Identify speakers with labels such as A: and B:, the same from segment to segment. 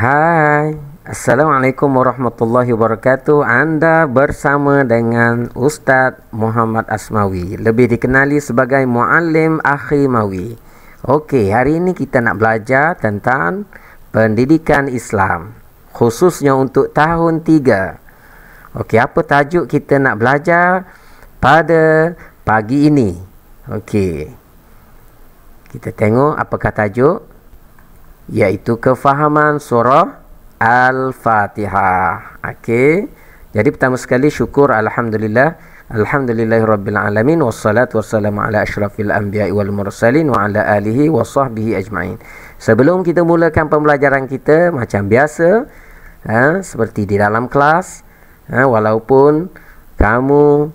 A: Hai, Assalamualaikum warahmatullahi wabarakatuh. Anda bersama dengan Ustaz Muhammad Asmawi, lebih dikenali sebagai Muallim Akhi Mawi. Okey, hari ini kita nak belajar tentang pendidikan Islam, khususnya untuk tahun 3. Okey, apa tajuk kita nak belajar pada pagi ini? Okey, kita tengok apakah tajuk, iaitu kefahaman surah Al-Fatihah. Okey. Jadi pertama sekali syukur alhamdulillah, alhamdulillahirabbil alamin wassalatu wassalamu ala asyrafil anbiya'i wal mursalin wa ala alihi wa sahbihi ajma'in. Sebelum kita mulakan pembelajaran kita macam biasa, seperti di dalam kelas, walaupun kamu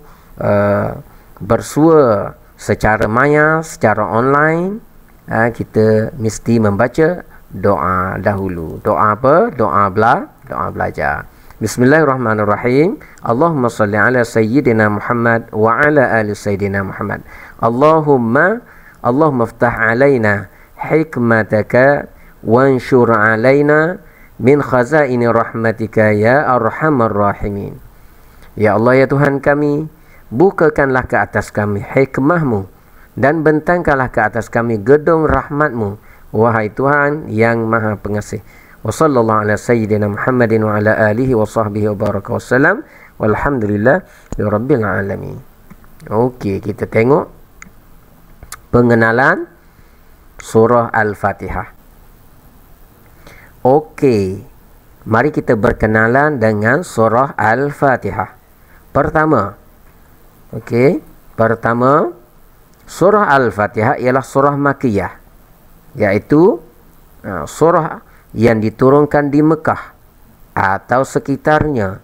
A: bersua secara maya, secara online, kita mesti membaca doa dahulu. Doa apa? Doa belajar. Bismillahirrahmanirrahim. Allahumma salli ala sayyidina Muhammad wa ala ali sayyidina Muhammad. Allahumma iftah alaina hikmataka wanshur alaina min khazaini rahmatika ya arhamar rahimin. Ya Allah, ya Tuhan kami, bukakanlah ke atas kami hikmahmu dan bentangkanlah ke atas kami gedung rahmatmu, wahai Tuhan yang Maha Pengasih. Wa sallallahu ala sayyidina Muhammadin wa ala alihi wa sahbihi wa baraka wassalam. Walhamdulillah rabbil alamin. Okey, kita tengok pengenalan surah Al-Fatihah. Okey, mari kita berkenalan dengan surah Al-Fatihah. Pertama, surah Al-Fatihah ialah surah Makkiyah, iaitu surah yang diturunkan di Mekah atau sekitarnya,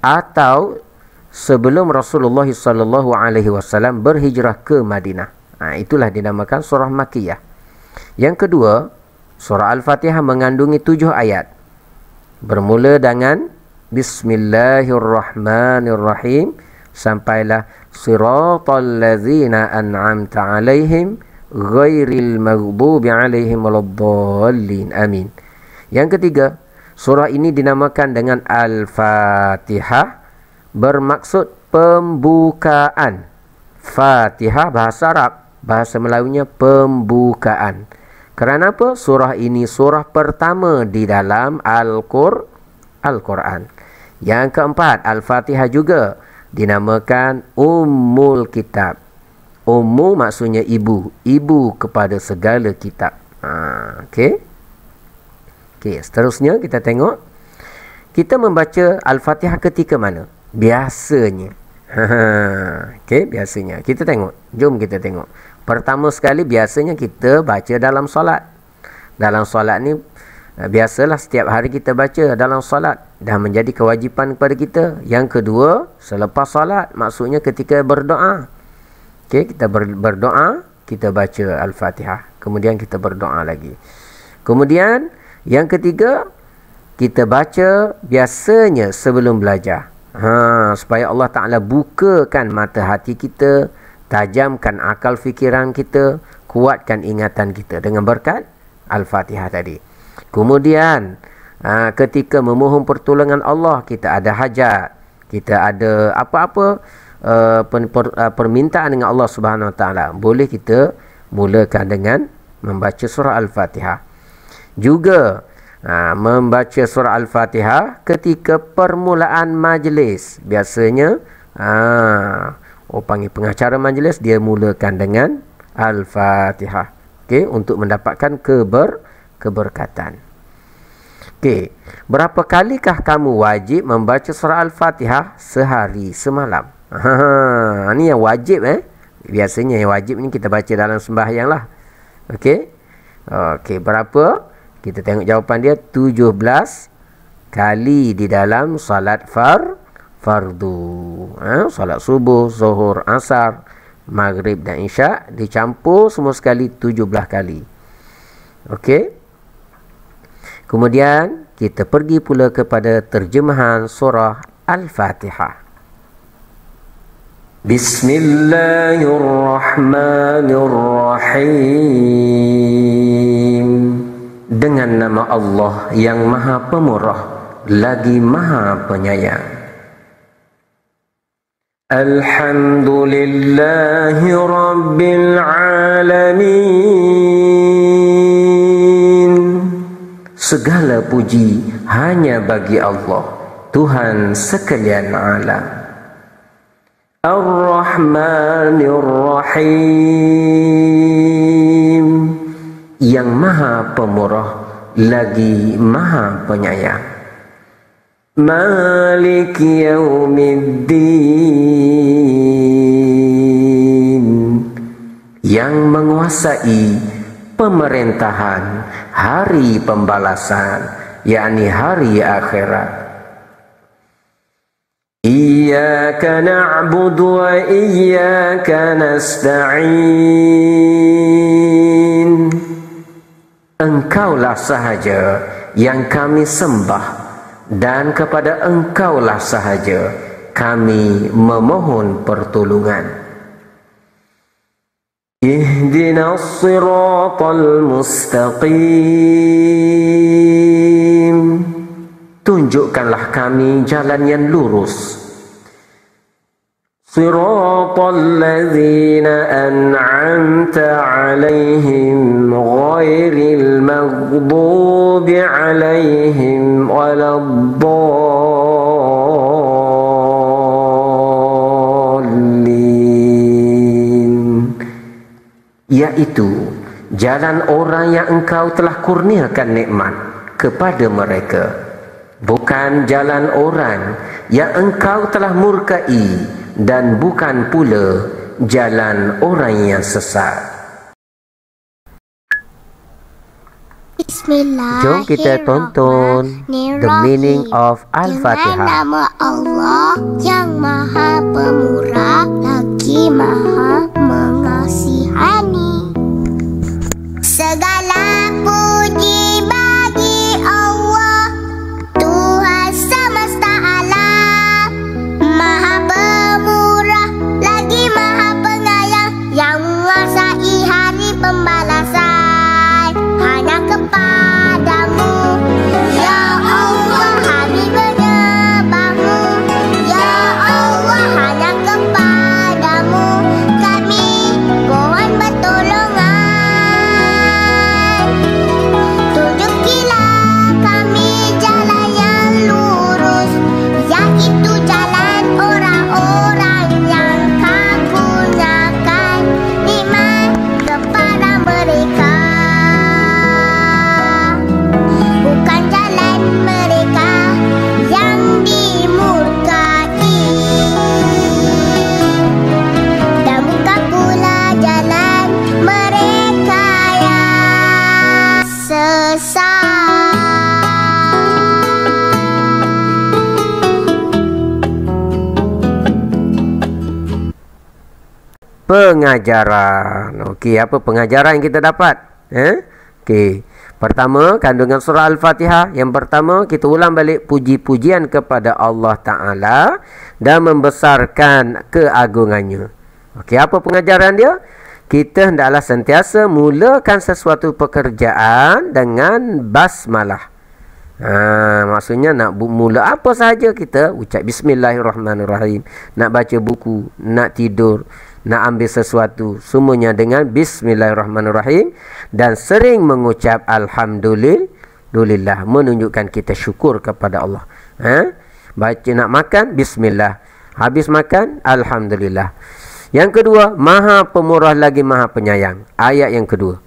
A: atau sebelum Rasulullah SAW berhijrah ke Madinah. Itulah dinamakan surah Makkiyah. Yang kedua, surah Al-Fatihah mengandungi 7 ayat, bermula dengan Bismillahirrahmanirrahim sampailah siratal ladzina an'amta alaihim ghairil maghdubi alaihim waladdallin. Amin. Yang ketiga, surah ini dinamakan dengan Al-Fatihah, bermaksud pembukaan. Fatihah bahasa Arab, bahasa Melayunya pembukaan. Kerana apa? Surah ini surah pertama di dalam Al-Quran. Yang keempat, Al-Fatihah juga dinamakan Ummul Kitab. Ummu maksudnya ibu, ibu kepada segala kitab. Okey, seterusnya kita tengok, kita membaca Al-Fatihah ketika mana? Biasanya. Okey, biasanya. Kita tengok. Jom kita tengok. Pertama sekali, biasanya kita baca dalam solat. Dalam solat ni biasalah setiap hari kita baca dalam solat, dah menjadi kewajipan kepada kita. Yang kedua, selepas solat, maksudnya ketika berdoa. Okey, kita berdoa, kita baca Al-Fatihah, kemudian kita berdoa lagi. Kemudian yang ketiga, kita baca biasanya sebelum belajar, supaya Allah Ta'ala bukakan mata hati kita, tajamkan akal fikiran kita, kuatkan ingatan kita dengan berkat Al-Fatihah tadi. Kemudian ketika memohon pertolongan Allah, kita ada hajat, kita ada apa-apa permintaan dengan Allah Subhanahu Wa Taala, boleh kita mulakan dengan membaca surah Al-Fatihah. Juga membaca surah Al-Fatihah ketika permulaan majlis. Biasanya panggil pengacara majlis, dia mulakan dengan Al-Fatihah, untuk mendapatkan keberkatan. Berapa kalikah kamu wajib membaca surah Al-Fatihah sehari semalam? Ini yang wajib. Biasanya yang wajib ni kita baca dalam sembahyang lah. Okey, berapa? Kita tengok jawapan dia, 17 kali di dalam salat fardu. Salat subuh, zuhur, asar, maghrib dan isyak dicampur semua sekali 17 kali. Okey. Kemudian kita pergi pula kepada terjemahan surah Al-Fatihah. Bismillahirrahmanirrahim. Dengan nama Allah yang Maha Pemurah lagi Maha Penyayang. Alhamdulillahi Rabbil Alamin. Segala puji hanya bagi Allah, Tuhan sekalian alam. Ar-Rahmanir Rahim, yang Maha Pemurah lagi Maha Penyayang. Maliki Yaumiddin, yang menguasai pemerintahan hari pembalasan, yakni hari akhirat. Iyyaka na'budu wa iyyaka nasta'in. Engkaulah sahaja yang kami sembah, dan kepada Engkaulah sahaja kami memohon pertolongan. Ihdinas siratal mustaqim. Tunjukkanlah kami jalan yang lurus. Siratal ladzina an'amta 'alaihim ghairil maghdubi 'alaihim waladdallin. Yaitu jalan orang yang Engkau telah kurniakan nikmat kepada mereka, bukan jalan orang yang Engkau telah murkai, dan bukan pula jalan orang yang sesat.
B: Bismillahirrahmanirrahim.
A: Jom kita tonton the meaning of Al-Fatihah.
B: Dengan nama Allah yang Maha Pemurah lagi Maha Mengasihani. Segala puji bagi Allah, Tuhan semesta alam. Maha Pemurah lagi Maha Penyayang, yang menguasai hari pembalasan. Hanya kepadamu, ya Allah, kami menyembahmu. Ya Allah, hanya kepadamu kami mohon pertolongan. Tunjukilah kami jalan yang lurus, yaitu jalan orang-orang yang Kau kurniakan nikmat kepada mereka, bukan jalan mereka yang dimurkai, dan bukan pula jalan mereka yang sesat.
A: Pengajaran. Okey, apa pengajaran yang kita dapat? Okey. Pertama, kandungan surah Al-Fatihah. Yang pertama, kita ulang balik puji-pujian kepada Allah Ta'ala dan membesarkan keagungannya. Okey, apa pengajaran dia? Kita hendaklah sentiasa mulakan sesuatu pekerjaan dengan basmalah. Maksudnya nak mula apa sahaja kita ucap Bismillahirrahmanirrahim. Nak baca buku, nak tidur, nak ambil sesuatu, semuanya dengan Bismillahirrahmanirrahim, dan sering mengucap Alhamdulillah, menunjukkan kita syukur kepada Allah. Baca nak makan, Bismillah. Habis makan, Alhamdulillah. Yang kedua, Maha Pemurah lagi Maha Penyayang. Ayat yang kedua.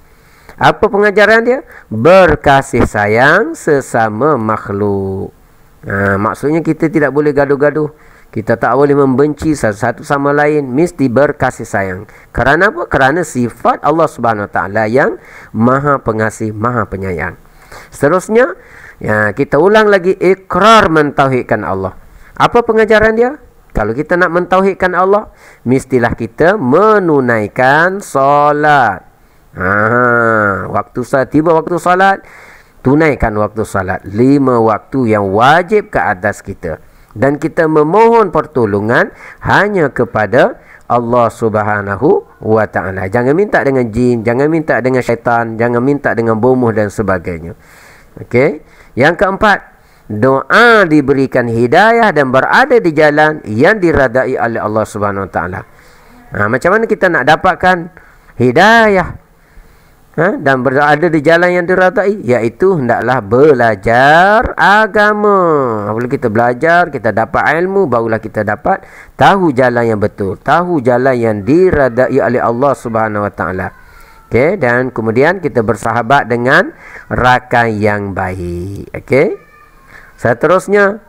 A: Apa pengajaran dia? Berkasih sayang sesama makhluk. Maksudnya kita tidak boleh gaduh-gaduh. Kita tak boleh membenci satu sama lain. Mesti berkasih sayang. Kerana apa? Kerana sifat Allah Subhanahu Wa Taala yang Maha Pengasih, Maha Penyayang. Seterusnya, kita ulang lagi ikrar mentauhidkan Allah. Apa pengajaran dia? Kalau kita nak mentauhidkan Allah, mestilah kita menunaikan solat. Waktu salat, tiba waktu salat, tunaikan waktu salat. 5 waktu yang wajib ke atas kita. Dan kita memohon pertolongan hanya kepada Allah Subhanahu wa ta'ala. Jangan minta dengan jin, jangan minta dengan syaitan, jangan minta dengan bomoh dan sebagainya. Okey. Yang keempat, doa diberikan hidayah dan berada di jalan yang diradai oleh Allah Subhanahu wa ta'ala. Macam mana kita nak dapatkan hidayah dan berada di jalan yang diradai? Iaitu hendaklah belajar agama. Apabila kita belajar, kita dapat ilmu, barulah kita dapat tahu jalan yang betul, tahu jalan yang diradai oleh Allah Subhanahu wa ta'ala. Okey, dan kemudian kita bersahabat dengan rakan yang baik. Okey. Seterusnya,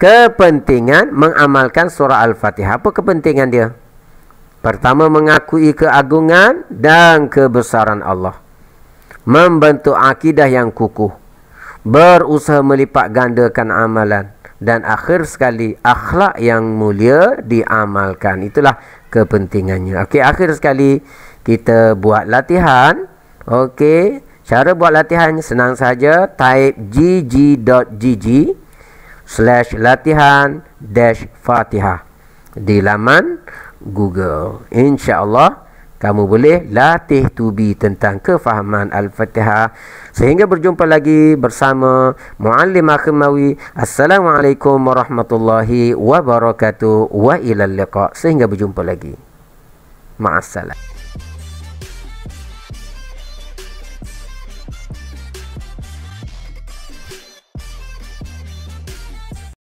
A: kepentingan mengamalkan surah Al-Fatihah. Apa kepentingan dia? Pertama, mengakui keagungan dan kebesaran Allah, membentuk akidah yang kukuh, berusaha melipat gandakan amalan, dan akhir sekali akhlak yang mulia diamalkan. Itulah kepentingannya. Okey, akhir sekali kita buat latihan. Okey, cara buat latihan senang saja. Type gg.gg/latihan-fatihah di laman Google. InsyaAllah kamu boleh latih tubi tentang kefahaman Al-Fatihah. Sehingga berjumpa lagi bersama Muallim Akhimawi. Assalamualaikum warahmatullahi wabarakatuh. Wa ilal liqa. Sehingga berjumpa lagi. Ma'assalam.